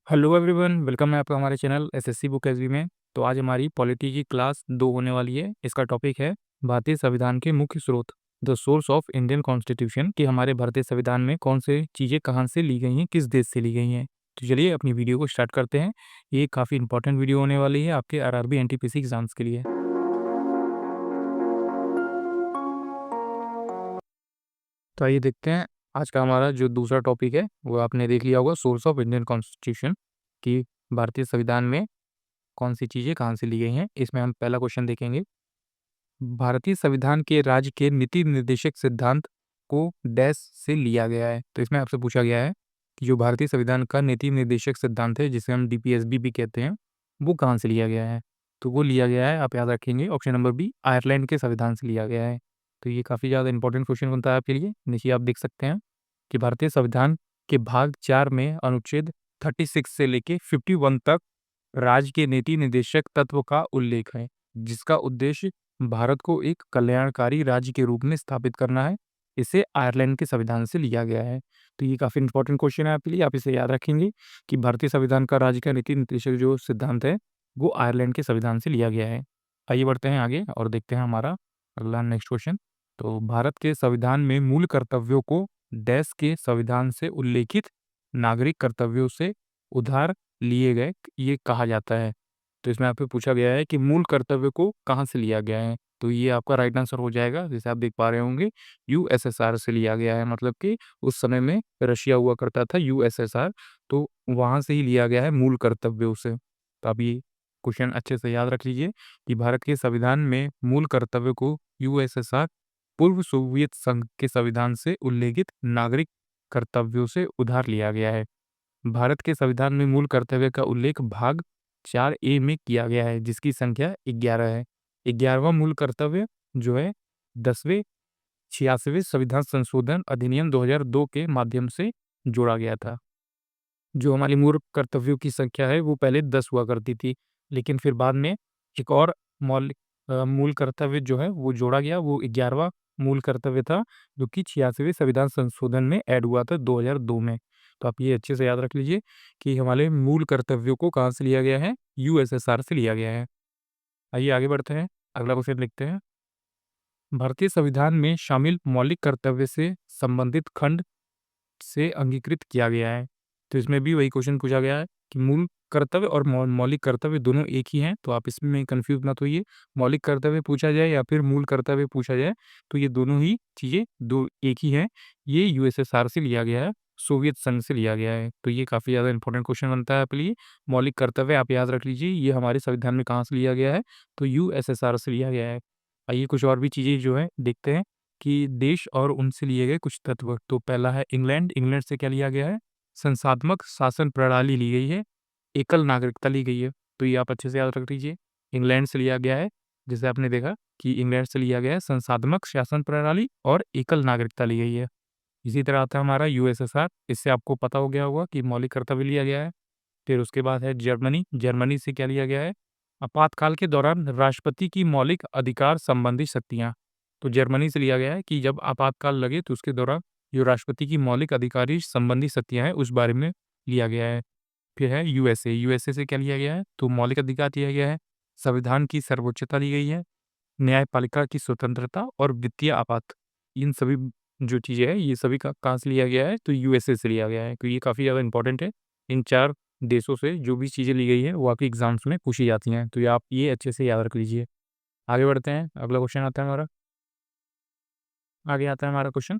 Hello everyone, welcome है आपका हमारे चैनल एसएससी बुक एसबी में। तो आज हमारी पॉलिटी की क्लास 2 होने वाली है। इसका टॉपिक है भारतीय संविधान के मुख्य स्रोत, the source of Indian constitution, कि हमारे भारतीय संविधान में कौन से चीज़ें कहाँ से ली गई हैं, किस देश से ली गई हैं। तो चलिए अपनी वीडियो को स्टार्ट करते हैं। ये काफ़ी इंपॉर्टेंट वीडियो होने वाली है आपके आरआरबी एनटीपीसी एग्जाम्स के लिए। तो आइए देखते हैं आज का हमारा जो दूसरा टॉपिक है वो आपने देख लिया होगा, सोर्स ऑफ इंडियन कॉन्स्टिट्यूशन, कि भारतीय संविधान में कौन सी चीज़ें कहाँ से ली गई हैं। इसमें हम पहला क्वेश्चन देखेंगे। भारतीय संविधान के राज्य के नीति निर्देशक सिद्धांत को डैश से लिया गया है। तो इसमें आपसे पूछा गया है कि जो भारतीय संविधान का नीति निर्देशक सिद्धांत है, जिसे हम डीपीएसबी भी कहते हैं, वो कहाँ से लिया गया है। तो वो लिया गया है, आप याद रखेंगे, ऑप्शन नंबर बी, आयरलैंड के संविधान से लिया गया है। तो ये काफ़ी ज़्यादा इंपॉर्टेंट क्वेश्चन बनता है आपके लिए। नीचे आप देख सकते हैं कि भारतीय संविधान के भाग 4 में अनुच्छेद 36 से लेके 51 तक राज्य के नीति निर्देशक तत्व का उल्लेख है, जिसका उद्देश्य भारत को एक कल्याणकारी राज्य के रूप में स्थापित करना है। इसे आयरलैंड के संविधान से लिया गया है। तो ये काफ़ी इंपॉर्टेंट क्वेश्चन है आपके लिए, आप इसे याद रखेंगे कि भारतीय संविधान का राज्य का नीति निर्देशक जो सिद्धांत है वो आयरलैंड के संविधान से लिया गया है। आइए बढ़ते हैं आगे और देखते हैं हमारा अगला नेक्स्ट क्वेश्चन। तो भारत के संविधान में मूल कर्तव्यों को देश के संविधान से उल्लेखित नागरिक कर्तव्यों से उधार लिए गए ये कहा जाता है। तो इसमें आपसे पूछा गया है कि मूल कर्तव्य को कहाँ से लिया गया है। तो ये आपका राइट आंसर हो जाएगा, जैसे आप देख पा रहे होंगे, यूएसएसआर से लिया गया है। मतलब कि उस समय में रशिया हुआ करता था, यूएसएसआर, तो वहाँ से ही लिया गया है मूल कर्तव्यों से। तो आप ये क्वेश्चन अच्छे से याद रख लीजिए कि भारत के संविधान में मूल कर्तव्य को यूएसएसआर, पूर्व सोवियत संघ के संविधान से उल्लेखित नागरिक कर्तव्यों से उधार लिया गया है। भारत के संविधान में मूल कर्तव्य का उल्लेख भाग 4 ए में किया गया है, जिसकी संख्या 11 है। 11वां मूल कर्तव्य जो है 10वें 86वें संविधान संशोधन अधिनियम 2002 के माध्यम से जोड़ा गया था। जो हमारी मूल कर्तव्यों की संख्या है वो पहले 10 हुआ करती थी, लेकिन फिर बाद में एक और मूल कर्तव्य जो है वो जोड़ा गया, वो 11वां मूल कर्तव्य था, जो कि 86वें संविधान संशोधन में ऐड हुआ था 2002 में। तो आप ये अच्छे से याद रख लीजिए कि हमारे मूल कर्तव्यों को कहाँ से लिया गया है, यूएसएसआर से लिया गया है। आइए आगे बढ़ते हैं, अगला क्वेश्चन लिखते हैं। भारतीय संविधान में शामिल मौलिक कर्तव्य से संबंधित खंड से अंगीकृत किया गया है। तो इसमें भी वही क्वेश्चन पूछा गया है कि मूल कर्तव्य और मौलिक कर्तव्य दोनों एक ही हैं, तो आप इसमें कंफ्यूज मत होइए। मौलिक कर्तव्य पूछा जाए या फिर मूल कर्तव्य पूछा जाए, तो ये दोनों ही चीज़ें दो एक ही हैं। ये यूएसएसआर से लिया गया है, सोवियत संघ से लिया गया है। तो ये काफ़ी ज़्यादा इंपॉर्टेंट क्वेश्चन बनता है आपके लिए। मौलिक कर्तव्य आप याद रख लीजिए, ये हमारे संविधान में कहाँ से लिया गया है, तो यूएसएसआर से लिया गया है। आइए कुछ और भी चीज़ें जो है देखते हैं कि देश और उनसे लिए गए कुछ तत्व। तो पहला है इंग्लैंड। इंग्लैंड से क्या लिया गया है, संसात्मक शासन प्रणाली ली गई है, एकल नागरिकता ली गई है। तो ये आप अच्छे से याद रख लीजिए, इंग्लैंड से लिया गया है। जैसे आपने देखा कि इंग्लैंड से लिया गया है संसात्मक शासन प्रणाली और एकल नागरिकता ली गई है। इसी तरह आता है हमारा यूएसएसआर। इससे आपको पता हो गया होगा कि मौलिक कर्तव्य लिया गया है। फिर उसके बाद है जर्मनी। जर्मनी से क्या लिया गया है, आपातकाल के दौरान राष्ट्रपति की मौलिक अधिकार संबंधी शक्तियाँ। तो जर्मनी से लिया गया है कि जब आपातकाल लगे तो उसके दौरान जो राष्ट्रपति की मौलिक अधिकारी संबंधी शक्तियाँ हैं उस बारे में लिया गया है। फिर है यूएसए। यूएसए से क्या लिया गया है, तो मौलिक अधिकार दिया गया है, संविधान की सर्वोच्चता दी गई है, न्यायपालिका की स्वतंत्रता और वित्तीय आपात। इन सभी जो चीज़ें हैं ये सभी का कहाँ से लिया गया है, तो यूएसए से लिया गया है। तो ये काफ़ी ज़्यादा इंपॉर्टेंट है। इन 4 देशों से जो भी चीज़ें ली गई है वो आपके एग्जाम्स में पूछी जाती हैं। तो ये आप ये अच्छे से याद रख लीजिए। आगे बढ़ते हैं, अगला क्वेश्चन आता है हमारा। आगे आता है हमारा क्वेश्चन,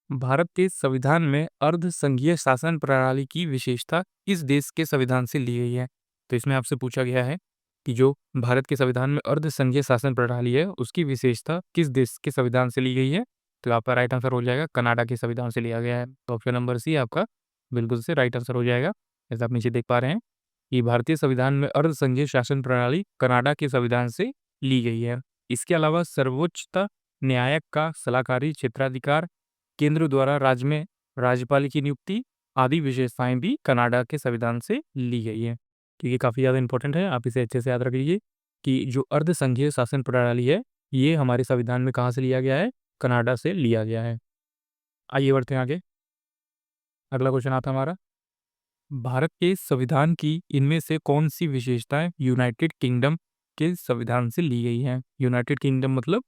भारत के संविधान में अर्ध संघीय शासन प्रणाली की विशेषता किस देश के संविधान से ली गई है। तो इसमें आपसे पूछा गया है कि जो भारत के संविधान में अर्ध संघीय शासन प्रणाली है उसकी विशेषता किस देश के संविधान से ली गई है। तो आपका राइट आंसर हो जाएगा कनाडा के संविधान से लिया गया है। तो ऑप्शन नंबर सी आपका बिल्कुल से राइट आंसर हो जाएगा। जैसे आप नीचे देख पा रहे हैं कि भारतीय संविधान में अर्ध संघीय शासन प्रणाली कनाडा के संविधान से ली गई है। इसके अलावा सर्वोच्च न्यायालय का सलाहकारी क्षेत्राधिकार, केंद्र द्वारा राज्य में राज्यपाल की नियुक्ति आदि विशेषताएं भी कनाडा के संविधान से ली गई है। तो ये काफ़ी ज़्यादा इंपॉर्टेंट है, आप इसे अच्छे से याद रख लीजिए कि जो अर्ध संघीय शासन प्रणाली है ये हमारे संविधान में कहाँ से लिया गया है, कनाडा से लिया गया है। आइए बढ़ते हैं आगे, अगला क्वेश्चन आता है हमारा। भारत के संविधान की इनमें से कौन सी विशेषताएं यूनाइटेड किंगडम के संविधान से ली गई हैं? यूनाइटेड किंगडम मतलब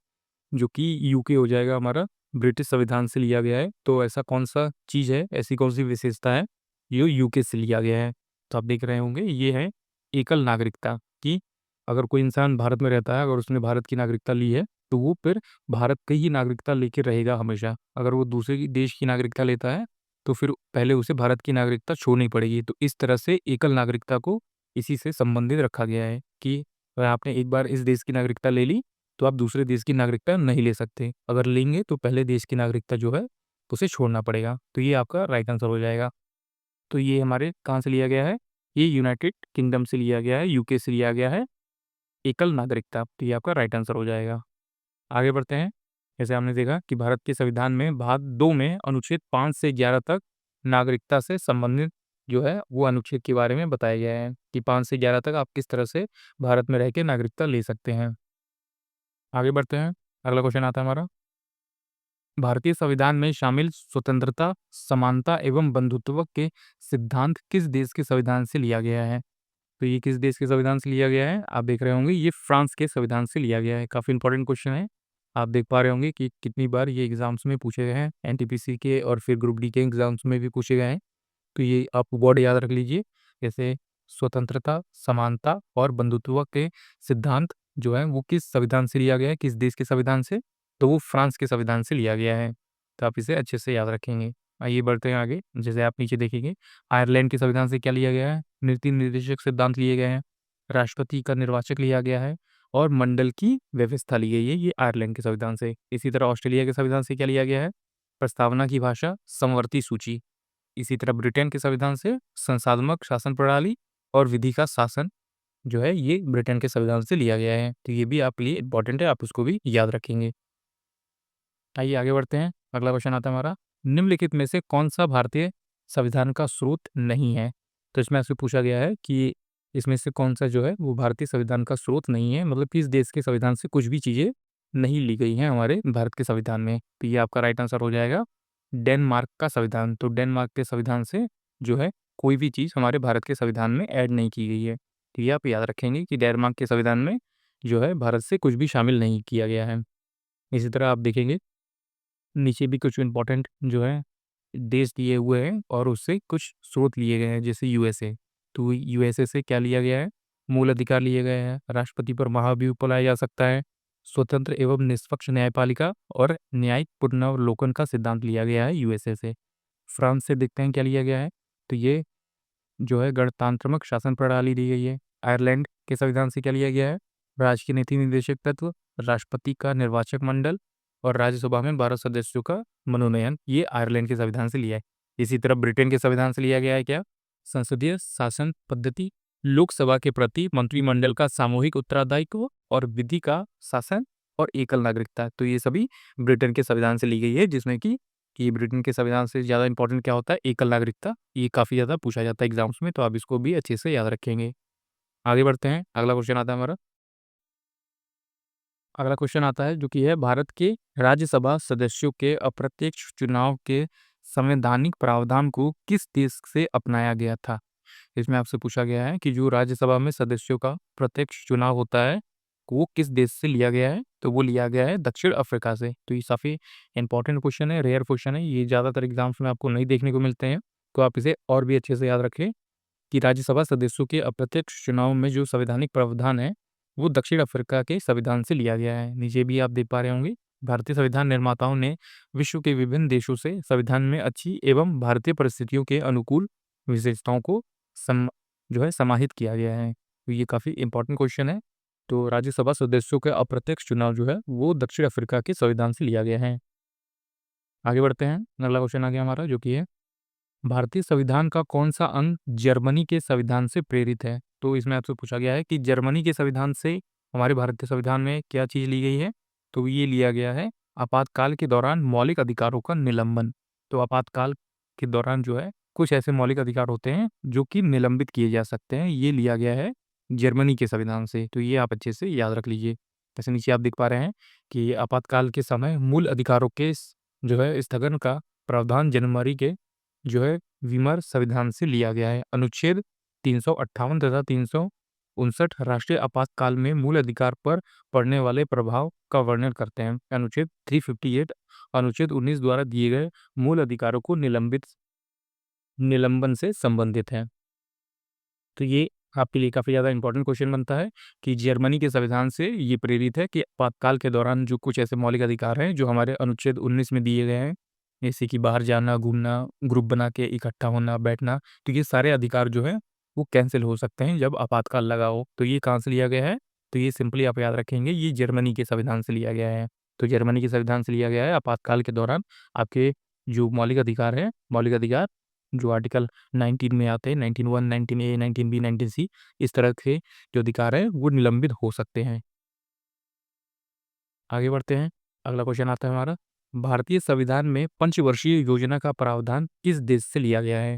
जो कि यूके हो जाएगा हमारा, ब्रिटिश संविधान से लिया गया है। तो ऐसा कौन सा चीज़ है, ऐसी कौन सी विशेषता है जो यूके से लिया गया है? तो आप देख रहे होंगे ये है एकल नागरिकता, कि अगर कोई इंसान भारत में रहता है, अगर उसने भारत की नागरिकता ली है, तो वो फिर भारत की ही नागरिकता लेके रहेगा हमेशा। अगर वो दूसरे देश की नागरिकता लेता है, तो फिर पहले उसे भारत की नागरिकता छोड़नी पड़ेगी। तो इस तरह से एकल नागरिकता को इसी से संबंधित रखा गया है कि अगर आपने एक बार इस देश की नागरिकता ले ली, तो आप दूसरे देश की नागरिकता नहीं ले सकते। अगर लेंगे तो पहले देश की नागरिकता जो है, उसे छोड़ना पड़ेगा। तो ये आपका राइट आंसर हो जाएगा। तो ये हमारे कहाँ से लिया गया है? ये यूनाइटेड किंगडम से लिया गया है, यूके से लिया गया है, एकल नागरिकता। तो ये आपका राइट आंसर हो जाएगा। आगे बढ़ते हैं। जैसे हमने देखा कि भारत के संविधान में भाग 2 में अनुच्छेद 5 से 11 तक नागरिकता से संबंधित जो है, वो अनुच्छेद के बारे में बताया गया है कि 5 से 11 तक आप किस तरह से भारत में रह के नागरिकता ले सकते हैं। आगे बढ़ते हैं। अगला क्वेश्चन आता है हमारा, भारतीय संविधान में शामिल स्वतंत्रता, समानता एवं बंधुत्व के सिद्धांत किस देश के संविधान से लिया गया है? तो ये किस देश के संविधान से लिया गया है? आप देख रहे होंगे ये फ्रांस के संविधान से लिया गया है। काफ़ी इंपॉर्टेंट क्वेश्चन है। आप देख पा रहे होंगे कि कितनी बार ये एग्जाम्स में पूछे गए हैं, एनटीपीसी के और फिर ग्रुप डी के एग्जाम्स में भी पूछे गए हैं। तो ये आप वर्ड याद रख लीजिए, जैसे स्वतंत्रता, समानता और बंधुत्व के सिद्धांत जो है वो किस संविधान से लिया गया है, किस देश के संविधान से? तो वो फ्रांस के संविधान से लिया गया है। तो आप इसे अच्छे से याद रखेंगे। आइए बढ़ते हैं आगे। जैसे आप नीचे देखेंगे, आयरलैंड के संविधान से क्या लिया गया है? नीति निर्देशक सिद्धांत लिए गए हैं, राष्ट्रपति का निर्वाचक लिया गया है और मंडल की व्यवस्था ली गई है, ये आयरलैंड के संविधान से। इसी तरह ऑस्ट्रेलिया के संविधान से क्या लिया गया है? प्रस्तावना की भाषा, समवर्ती सूची। इसी तरह ब्रिटेन के संविधान से संसाधनात्मक शासन प्रणाली और विधि का शासन जो है, ये ब्रिटेन के संविधान से लिया गया है। तो ये भी आपके लिए इंपॉर्टेंट है, आप उसको भी याद रखेंगे। आइए आगे बढ़ते हैं। अगला क्वेश्चन आता है हमारा, निम्नलिखित में से कौन सा भारतीय संविधान का स्रोत नहीं है? तो इसमें आपसे पूछा गया है कि इसमें से कौन सा जो है वो भारतीय संविधान का स्रोत नहीं है, मतलब किस देश के संविधान से कुछ भी चीज़ें नहीं ली गई हैं हमारे भारत के संविधान में। तो ये आपका राइट आंसर हो जाएगा डेनमार्क का संविधान। तो डेनमार्क के संविधान से जो है कोई भी चीज़ हमारे भारत के संविधान में ऐड नहीं की गई है। तो ये आप याद रखेंगे कि डेनमार्क के संविधान में जो है भारत से कुछ भी शामिल नहीं किया गया है। इसी तरह आप देखेंगे नीचे भी कुछ इम्पोर्टेंट जो है देश दिए हुए हैं और उससे कुछ स्रोत लिए गए हैं, जैसे यूएसए। तो यूएसए से क्या लिया गया है? मूल अधिकार लिए गए हैं, राष्ट्रपति पर महाभियोग बुलाया जा सकता है, स्वतंत्र एवं निष्पक्ष न्यायपालिका और न्यायिक पुनर्वलोकन का सिद्धांत लिया गया है यूएसए से। फ्रांस से देखते हैं क्या लिया गया है। तो ये जो है गणतंत्रात्मक शासन प्रणाली दी गई है। आयरलैंड के संविधान से क्या लिया गया है? राजकीय नीति निर्देशक तत्व, राष्ट्रपति का निर्वाचक मंडल और राज्यसभा में 12 सदस्यों का मनोनयन, ये आयरलैंड के संविधान से लिया है। इसी तरह ब्रिटेन के संविधान से लिया गया है क्या? संसदीय शासन पद्धति, लोकसभा के प्रति मंत्रिमंडल का सामूहिक उत्तरदायित्व और विधि का शासन और एकल नागरिकता। तो ये सभी ब्रिटेन के संविधान से ली गई है, जिसमें कि ब्रिटेन के संविधान से ज़्यादा इंपॉर्टेंट क्या होता है? एकल नागरिकता। ये काफ़ी ज़्यादा पूछा जाता है एग्जाम्स में, तो आप इसको भी अच्छे से याद रखेंगे। आगे बढ़ते हैं। अगला क्वेश्चन आता है हमारा, अगला क्वेश्चन आता है जो कि है भारत के राज्यसभा सदस्यों के अप्रत्यक्ष चुनाव के संवैधानिक प्रावधान को किस देश से अपनाया गया था? इसमें आपसे पूछा गया है कि जो राज्यसभा में सदस्यों का प्रत्यक्ष चुनाव होता है, वो किस देश से लिया गया है? तो वो लिया गया है दक्षिण अफ्रीका से। तो ये काफ़ी इंपॉर्टेंट क्वेश्चन है, रेयर क्वेश्चन है, ये ज़्यादातर एग्जाम्स में आपको नहीं देखने को मिलते हैं। तो आप इसे और भी अच्छे से याद रखें कि राज्यसभा सदस्यों के अप्रत्यक्ष चुनाव में जो संवैधानिक प्रावधान है, वो दक्षिण अफ्रीका के संविधान से लिया गया है। नीचे भी आप देख पा रहे होंगे, भारतीय संविधान निर्माताओं ने विश्व के विभिन्न देशों से संविधान में अच्छी एवं भारतीय परिस्थितियों के अनुकूल विशेषताओं को सम जो है समाहित किया गया है। तो ये काफ़ी इंपॉर्टेंट क्वेश्चन है। तो राज्यसभा सदस्यों के अप्रत्यक्ष चुनाव जो है वो दक्षिण अफ्रीका के संविधान से लिया गया है। आगे बढ़ते हैं। अगला क्वेश्चन आ गया हमारा जो कि है, भारतीय संविधान का कौन सा अंग जर्मनी के संविधान से प्रेरित है? तो इसमें आपसे पूछा गया है कि जर्मनी के संविधान से हमारे भारतीय संविधान में क्या चीज़ ली गई है? तो ये लिया गया है आपातकाल के दौरान मौलिक अधिकारों का निलंबन। तो आपातकाल के दौरान जो है कुछ ऐसे मौलिक अधिकार होते हैं जो कि निलंबित किए जा सकते हैं, ये लिया गया है जर्मनी के संविधान से। तो ये आप अच्छे से याद रख लीजिए। जैसे नीचे आप देख पा रहे हैं कि आपातकाल के समय मूल अधिकारों के जो है स्थगन का प्रावधान जनवरी के जो है विमर संविधान से लिया गया है। अनुच्छेद 358 तथा 359 राष्ट्रीय आपातकाल में मूल अधिकार पर पड़ने वाले प्रभाव का वर्णन करते हैं। अनुच्छेद 358 अनुच्छेद 19 द्वारा दिए गए मूल अधिकारों को निलंबन से संबंधित है। तो ये आपके लिए काफ़ी ज़्यादा इंपॉर्टेंट क्वेश्चन बनता है कि जर्मनी के संविधान से ये प्रेरित है कि आपातकाल के दौरान जो कुछ ऐसे मौलिक अधिकार हैं जो हमारे अनुच्छेद 19 में दिए गए हैं, जैसे कि बाहर जाना, घूमना, ग्रुप बना के इकट्ठा होना, बैठना, तो ये सारे अधिकार जो हैं वो कैंसिल हो सकते हैं जब आपातकाल लगा हो। तो ये कहाँ से लिया गया है? तो ये सिंपली आप याद रखेंगे, ये जर्मनी के संविधान से लिया गया है। तो जर्मनी के संविधान से लिया गया है, आपातकाल के दौरान आपके जो मौलिक अधिकार हैं, मौलिक अधिकार जो आर्टिकल 19 में आते हैं, 19(1), 19(a), 19(b), 19(c), इस तरह के जो अधिकार हैं वो निलंबित हो सकते हैं। आगे बढ़ते हैं, अगला क्वेश्चन आता है हमारा, भारतीय संविधान में पंचवर्षीय योजना का प्रावधान किस देश से लिया गया है?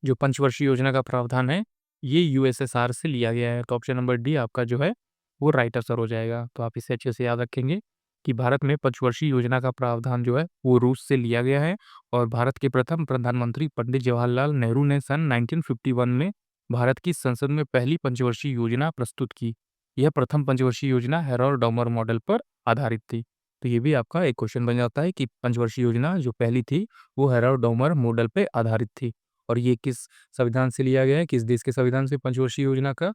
जो पंचवर्षीय योजना का प्रावधान है, ये यूएसएसआर से लिया गया है। तो ऑप्शन नंबर डी आपका जो है वो राइट आंसर हो जाएगा। तो आप इसे अच्छे से याद रखेंगे कि भारत में पंचवर्षीय योजना का प्रावधान जो है वो रूस से लिया गया है और भारत के प्रथम प्रधानमंत्री पंडित जवाहरलाल नेहरू ने सन 1951 में भारत की संसद में पहली पंचवर्षीय योजना प्रस्तुत की। यह प्रथम पंचवर्षीय योजना हेरोल्ड डॉमर मॉडल पर आधारित थी। तो ये भी आपका एक क्वेश्चन बन जाता है कि पंचवर्षीय योजना जो पहली थी वो हेरोल्ड डॉमर मॉडल पे आधारित थी। और ये किस संविधान से लिया गया है, किस देश के संविधान से पंचवर्षीय योजना का?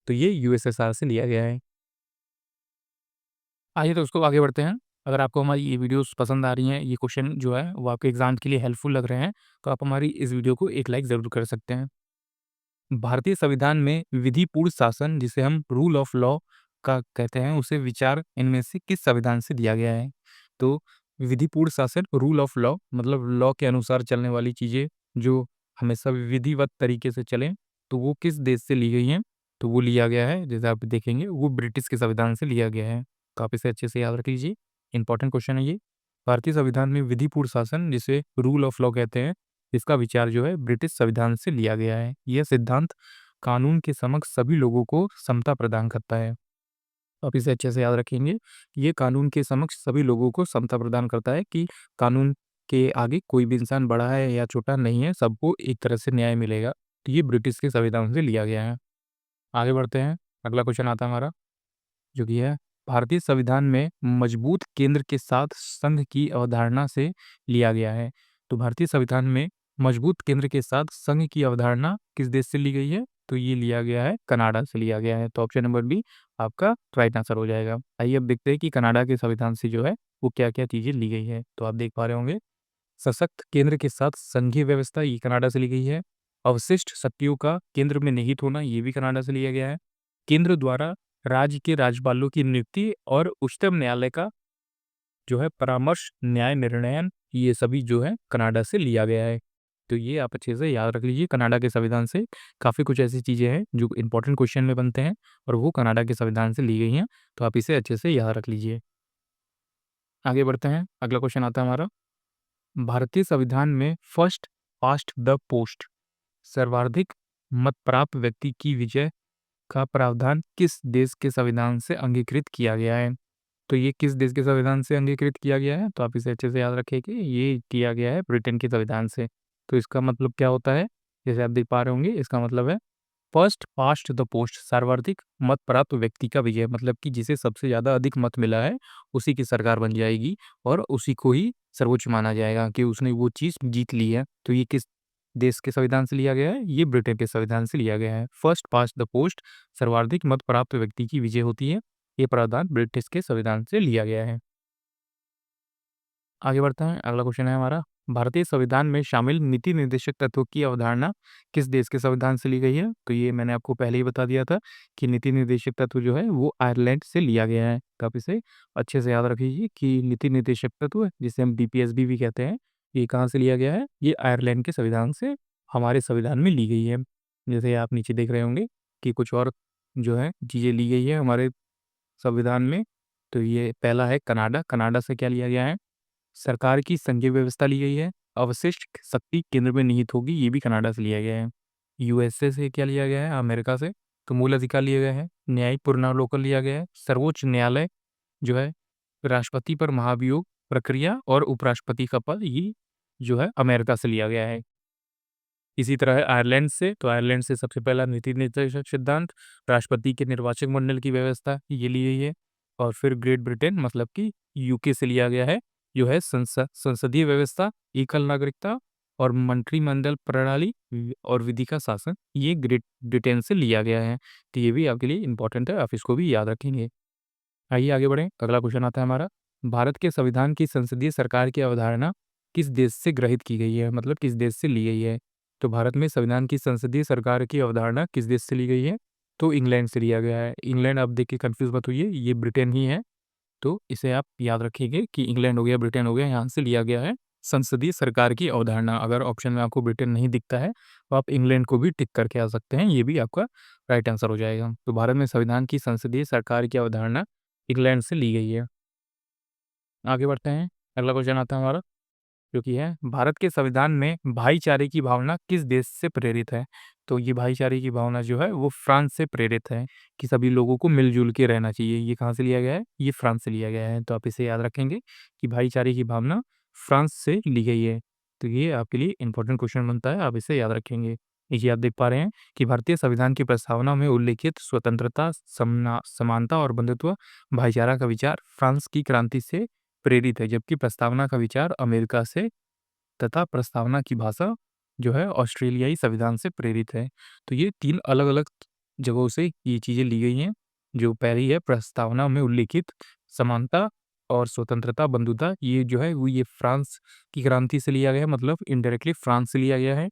तो ये यूएसएसआर से लिया गया है। आइए तो उसको आगे बढ़ते हैं। अगर आपको हमारी ये वीडियोस पसंद आ रही हैं, ये क्वेश्चन जो है वो आपके एग्जाम के लिए हेल्पफुल लग रहे हैं, तो आप हमारी इस वीडियो को एक लाइक ज़रूर कर सकते हैं। भारतीय संविधान में विधिपूर्ण शासन, जिसे हम रूल ऑफ लॉ का कहते हैं, उसे विचार इनमें से किस संविधान से दिया गया है? तो विधिपूर्ण शासन, रूल ऑफ लॉ मतलब लॉ के अनुसार चलने वाली चीज़ें जो हमेशा विधिवत तरीके से चलें, तो वो किस देश से ली गई हैं? तो वो लिया गया है, जैसे आप देखेंगे, वो ब्रिटिश के संविधान से लिया गया है। तो आप इसे अच्छे से याद रख लीजिए, इंपॉर्टेंट क्वेश्चन है ये। भारतीय संविधान में विधिपूर्ण शासन, जिसे रूल ऑफ लॉ कहते हैं, इसका विचार जो है ब्रिटिश संविधान से लिया गया है। यह सिद्धांत कानून के समक्ष सभी लोगों को समता प्रदान करता है। आप इसे अच्छे से याद रखेंगे, ये कानून के समक्ष सभी लोगों को समता प्रदान करता है कि कानून के आगे कोई भी इंसान बड़ा है या छोटा नहीं है, सबको एक तरह से न्याय मिलेगा। तो ये ब्रिटिश के संविधान से लिया गया है। आगे बढ़ते हैं, अगला क्वेश्चन आता है हमारा, जो कि है, भारतीय संविधान में मजबूत केंद्र के साथ संघ की अवधारणा से लिया गया है। तो भारतीय संविधान में मजबूत केंद्र के साथ संघ की अवधारणा किस देश से ली गई है? तो ये लिया गया है, कनाडा से लिया गया है। तो ऑप्शन नंबर बी आपका राइट आंसर हो जाएगा। आइए अब देखते हैं कि कनाडा के संविधान से जो है वो क्या-क्या चीज़ें ली गई है। तो आप देख पा रहे होंगे, सशक्त केंद्र के साथ संघीय व्यवस्था, ये कनाडा से ली गई है। अवशिष्ट शक्तियों का केंद्र में निहित होना, ये भी कनाडा से लिया गया है। केंद्र द्वारा राज्य के राज्यपालों की नियुक्ति और उच्चतम न्यायालय का जो है परामर्श, न्याय निर्णयन, ये सभी जो है कनाडा से लिया गया है। तो ये आप अच्छे से याद रख लीजिए, कनाडा के संविधान से काफ़ी कुछ ऐसी चीज़ें हैं जो इंपॉर्टेंट क्वेश्चन में बनते हैं और वो कनाडा के संविधान से ली गई हैं। तो आप इसे अच्छे से याद रख लीजिए। आगे बढ़ते हैं, अगला क्वेश्चन आता है हमारा, भारतीय संविधान में फर्स्ट पास्ट द पोस्ट, सर्वाधिक मत प्राप्त व्यक्ति की विजय का प्रावधान किस देश के संविधान से अंगीकृत किया गया है? तो ये किस देश के संविधान से अंगीकृत किया गया है? तो आप इसे अच्छे से याद रखिए कि ये किया गया है ब्रिटेन के संविधान से। तो इसका मतलब क्या होता है? जैसे आप देख पा रहे होंगे, इसका मतलब है फर्स्ट पास्ट द पोस्ट, सर्वाधिक मत प्राप्त व्यक्ति का विजय, मतलब कि जिसे सबसे ज़्यादा अधिक मत मिला है, उसी की सरकार बन जाएगी और उसी को ही सर्वोच्च माना जाएगा कि उसने वो चीज़ जीत ली है। तो ये किस देश के संविधान से लिया गया है? ये ब्रिटेन के संविधान से लिया गया है। फर्स्ट पास्ट द पोस्ट, सर्वाधिक मत प्राप्त व्यक्ति की विजय होती है। ये प्रावधान ब्रिटिश के संविधान से लिया गया है। आगे बढ़ते हैं, अगला क्वेश्चन है हमारा, भारतीय संविधान में शामिल नीति निर्देशक तत्वों की अवधारणा किस देश के संविधान से ली गई है? तो ये मैंने आपको पहले ही बता दिया था कि नीति निर्देशक तत्व जो है वो आयरलैंड से लिया गया है। तो आप इसे अच्छे से याद रखिए कि नीति निर्देशक तत्व, जिसे हम डीपीएसबी भी कहते हैं, ये कहाँ से लिया गया है? ये आयरलैंड के संविधान से हमारे संविधान में ली गई है। जैसे आप नीचे देख रहे होंगे कि कुछ और जो है चीज़ें ली गई है हमारे संविधान में। तो ये पहला है कनाडा, कनाडा से क्या लिया गया है? सरकार की संघीय व्यवस्था ली गई है। अवशिष्ट शक्ति केंद्र में निहित होगी, ये भी कनाडा से लिया गया है। यूएसए से क्या लिया गया है? अमेरिका से। तो मूल अधिकार लिया गया है। न्यायिक पुनर्वलोकन लिया गया है। सर्वोच्च न्यायालय जो है, राष्ट्रपति पर महाभियोग प्रक्रिया और उपराष्ट्रपति का पद, ये जो है अमेरिका से लिया गया है। इसी तरह है आयरलैंड से, तो आयरलैंड से सबसे पहला नीति निर्देशक सिद्धांत, राष्ट्रपति के निर्वाचक मंडल की व्यवस्था ये ली गई है। और फिर ग्रेट ब्रिटेन मतलब कि यूके से लिया गया है, जो है संसदीय व्यवस्था, एकल नागरिकता और मंत्रिमंडल प्रणाली और विधि का शासन, ये ग्रेट ब्रिटेन से लिया गया है। तो ये भी आपके लिए इंपॉर्टेंट है, आप इसको भी याद रखेंगे। आइए आगे बढ़ें, अगला क्वेश्चन आता है हमारा, भारत के संविधान की संसदीय सरकार की अवधारणा किस देश से ग्रहित की गई है, मतलब किस देश से ली गई है। तो भारत में संविधान की संसदीय सरकार की अवधारणा किस देश से ली गई है, तो इंग्लैंड से लिया गया है। इंग्लैंड आप देख के कंफ्यूज मत होइए, ये ब्रिटेन ही है, तो इसे आप याद रखिएगा कि इंग्लैंड हो गया, ब्रिटेन हो गया, यहाँ से लिया गया है संसदीय सरकार की अवधारणा। अगर ऑप्शन में आपको ब्रिटेन नहीं दिखता है तो आप इंग्लैंड को भी टिक करके आ सकते हैं, ये भी आपका राइट आंसर हो जाएगा। तो भारत में संविधान की संसदीय सरकार की अवधारणा इंग्लैंड से ली गई है। आगे बढ़ते हैं, अगला क्वेश्चन आता है हमारा, जो कि है भारत के संविधान में भाईचारे की भावना किस देश से प्रेरित है। तो ये भाईचारे की भावना जो है वो फ्रांस से प्रेरित है, कि सभी लोगों को मिलजुल के रहना चाहिए। ये कहाँ से लिया गया है, ये फ्रांस से लिया गया है। तो आप इसे याद रखेंगे कि भाईचारे की भावना फ्रांस से ली गई है। तो ये आपके लिए इंपॉर्टेंट क्वेश्चन बनता है, आप इसे याद रखेंगे। ये आप देख पा रहे हैं कि भारतीय संविधान की प्रस्तावना में उल्लेखित स्वतंत्रता, समानता और बंधुत्व, भाईचारा का विचार फ्रांस की क्रांति से प्रेरित है, जबकि प्रस्तावना का विचार अमेरिका से तथा प्रस्तावना की भाषा जो है ऑस्ट्रेलियाई संविधान से प्रेरित है। तो ये 3 अलग-अलग जगहों से ये चीज़ें ली गई हैं। जो पहली है प्रस्तावना में उल्लिखित समानता और स्वतंत्रता, बंधुता, ये जो है वो ये फ्रांस की क्रांति से लिया गया है, मतलब इनडायरेक्टली फ्रांस से लिया गया है।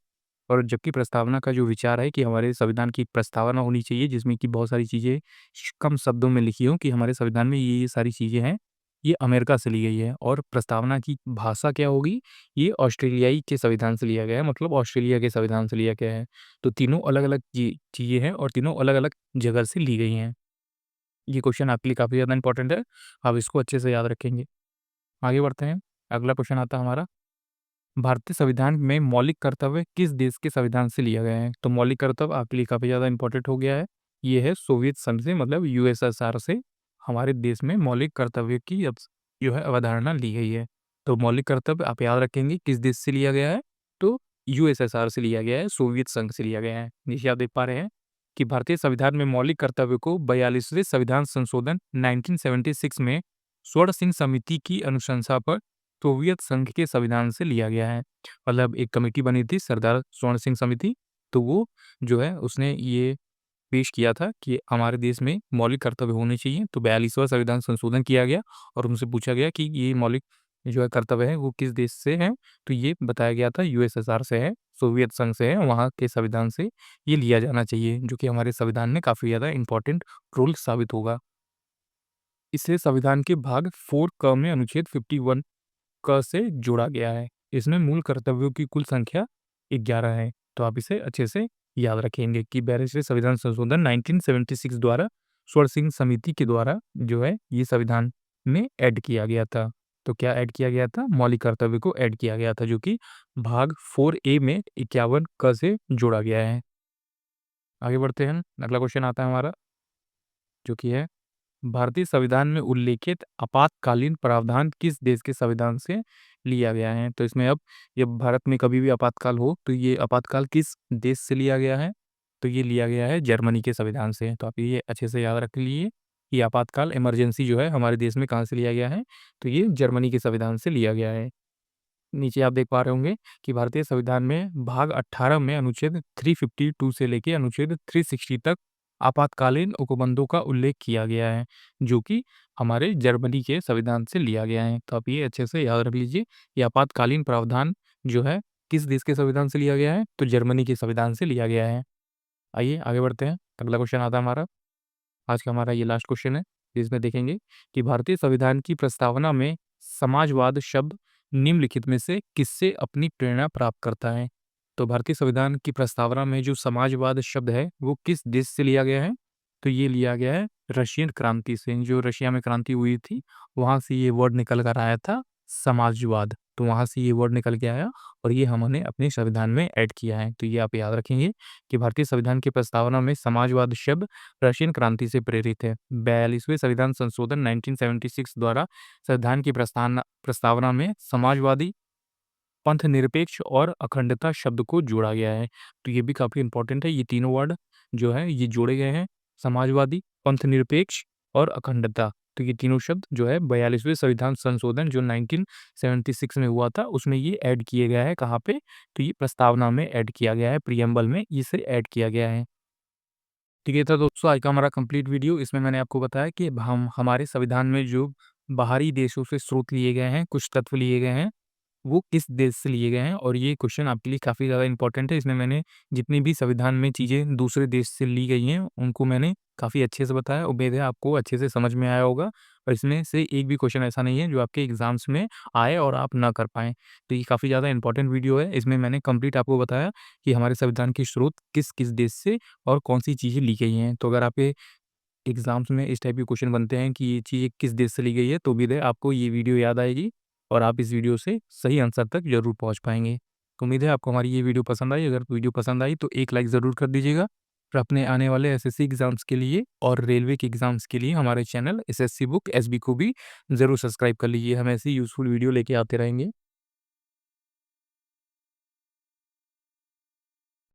और जबकि प्रस्तावना का जो विचार है कि हमारे संविधान की प्रस्तावना होनी चाहिए जिसमें कि बहुत सारी चीज़ें कम शब्दों में लिखी हों कि हमारे संविधान में ये सारी चीज़ें हैं, ये अमेरिका से ली गई है। और प्रस्तावना की भाषा क्या होगी, ये ऑस्ट्रेलियाई के संविधान से लिया गया है, मतलब ऑस्ट्रेलिया के संविधान से लिया गया है। तो तीनों अलग-अलग चीज़ें हैं और तीनों अलग-अलग जगह से ली गई हैं। ये क्वेश्चन आपके लिए काफ़ी ज़्यादा इंपॉर्टेंट है, आप इसको अच्छे से याद रखेंगे। आगे बढ़ते हैं, अगला क्वेश्चन आता है हमारा, भारतीय संविधान में मौलिक कर्तव्य किस देश के संविधान से लिया गया है। तो मौलिक कर्तव्य आपके लिए काफ़ी ज़्यादा इंपॉर्टेंट हो गया है। ये है सोवियत संघ से, मतलब यूएसएसआर से हमारे देश में मौलिक कर्तव्य की जो है अवधारणा ली गई है। तो मौलिक कर्तव्य आप याद रखेंगे किस देश से लिया गया है, तो यूएसएसआर से लिया गया है, सोवियत संघ से लिया गया है। नीचे आप देख पा रहे हैं कि भारतीय संविधान में मौलिक कर्तव्य को 42वें संविधान संशोधन 1976 में स्वर्ण सिंह समिति की अनुशंसा पर सोवियत संघ के संविधान से लिया गया है। मतलब एक कमेटी बनी थी सरदार स्वर्ण सिंह समिति, तो वो जो है उसने ये पेश किया था कि हमारे देश में मौलिक कर्तव्य होने चाहिए। तो 42वां संविधान संशोधन किया गया और उनसे पूछा गया कि ये मौलिक जो है कर्तव्य है वो किस देश से है, तो ये बताया गया था यूएसएसआर से है, सोवियत संघ से है, वहाँ के संविधान से ये लिया जाना चाहिए, जो कि हमारे संविधान में काफ़ी ज़्यादा इम्पोर्टेंट रोल साबित होगा। इसे संविधान के भाग 4 क में अनुच्छेद 51 क से जोड़ा गया है। इसमें मूल कर्तव्यों की कुल संख्या 11 है। तो आप इसे अच्छे से याद रखेंगे कि 42वें संविधान संशोधन 1976 द्वारा स्वर्ण सिंह समिति के द्वारा जो है ये संविधान में ऐड किया गया था। तो क्या ऐड किया गया था? मौलिक कर्तव्य को ऐड किया गया था, जो कि भाग 4A में 51 क से जोड़ा गया है। आगे बढ़ते हैं, अगला क्वेश्चन आता है हमारा, जो कि है भारतीय संविधान में उल्लेखित आपातकालीन प्रावधान किस देश के संविधान से लिया गया है। तो इसमें अब जब भारत में कभी भी आपातकाल हो तो ये आपातकाल किस देश से लिया गया है, तो ये लिया गया है जर्मनी के संविधान से। तो आप ये अच्छे से याद रख लीजिए कि आपातकाल इमरजेंसी जो है हमारे देश में कहाँ से लिया गया है, तो ये जर्मनी के संविधान से लिया गया है। नीचे आप देख पा रहे होंगे कि भारतीय संविधान में भाग 18 में अनुच्छेद 352 से लेके अनुच्छेद 360 तक आपातकालीन उपबंधों का उल्लेख किया गया है, जो कि हमारे जर्मनी के संविधान से लिया गया है। तो आप ये अच्छे से याद रख लीजिए कि आपातकालीन प्रावधान जो है किस देश के संविधान से लिया गया है, तो जर्मनी के संविधान से लिया गया है। आइए आगे बढ़ते हैं, अगला क्वेश्चन आता है हमारा, आज का हमारा ये लास्ट क्वेश्चन है, जिसमें देखेंगे कि भारतीय संविधान की प्रस्तावना में समाजवाद शब्द निम्नलिखित में से किससे अपनी प्रेरणा प्राप्त करता है। तो भारतीय संविधान की प्रस्तावना में जो समाजवाद शब्द है वो किस देश से लिया गया है, तो ये लिया गया है रशियन क्रांति से। जो रशिया में क्रांति हुई थी वहां से ये वर्ड निकल कर आया था समाजवाद, तो वहां से ये वर्ड निकल के आया और ये हमने अपने संविधान में ऐड किया है। तो ये आप याद रखेंगे कि भारतीय संविधान की प्रस्तावना में समाजवाद शब्द रशियन क्रांति से प्रेरित है। 42वें संविधान संशोधन 1976 द्वारा संविधान की प्रस्तावना में समाजवादी पंथ निरपेक्ष और अखंडता शब्द को जोड़ा गया है। तो ये भी काफ़ी इम्पोर्टेंट है, ये तीनों वर्ड जो है ये जोड़े गए हैं, समाजवादी, पंथ निरपेक्ष और अखंडता। तो ये तीनों शब्द जो है 42वें संविधान संशोधन जो 1976 में हुआ था, उसमें ये ऐड किए गया है। कहाँ पे? तो ये प्रस्तावना में ऐड किया गया है, प्रिएम्बल में इसे ऐड किया गया है। ठीक है, तो दोस्तों आज का हमारा कंप्लीट वीडियो, इसमें मैंने आपको बताया कि हम हमारे संविधान में जो बाहरी देशों से स्रोत लिए गए हैं, कुछ तत्व लिए गए हैं, वो किस देश से लिए गए हैं और ये क्वेश्चन आपके लिए काफ़ी ज़्यादा इम्पोर्टेंट है। इसमें मैंने जितनी भी संविधान में चीज़ें दूसरे देश से ली गई हैं, उनको मैंने काफ़ी अच्छे से बताया। उम्मीद है आपको अच्छे से समझ में आया होगा और इसमें से एक भी क्वेश्चन ऐसा नहीं है जो आपके एग्ज़ाम्स में आए और आप ना कर पाएँ। तो ये काफ़ी ज़्यादा इम्पोर्टेंट वीडियो है। इसमें मैंने कंप्लीट आपको बताया कि हमारे संविधान के स्रोत किस-किस देश से और कौन-सी चीज़ें ली गई हैं। तो अगर आपके एग्ज़ाम्स में इस टाइप के क्वेश्चन बनते हैं कि ये चीज़ किस देश से ली गई है, तो उम्मीद है आपको ये वीडियो याद आएगी और आप इस वीडियो से सही आंसर तक ज़रूर पहुँच पाएँगे। तो उम्मीद है आपको हमारी ये वीडियो पसंद आई। अगर वीडियो पसंद आई तो एक लाइक ज़रूर कर दीजिएगा और अपने आने वाले एसएससी एग्ज़ाम्स के लिए और रेलवे के एग्ज़ाम्स के लिए हमारे चैनल एसएससी बुक एसबी को भी ज़रूर सब्सक्राइब कर लीजिए। हम ऐसी यूज़फुल वीडियो लेके आते रहेंगे।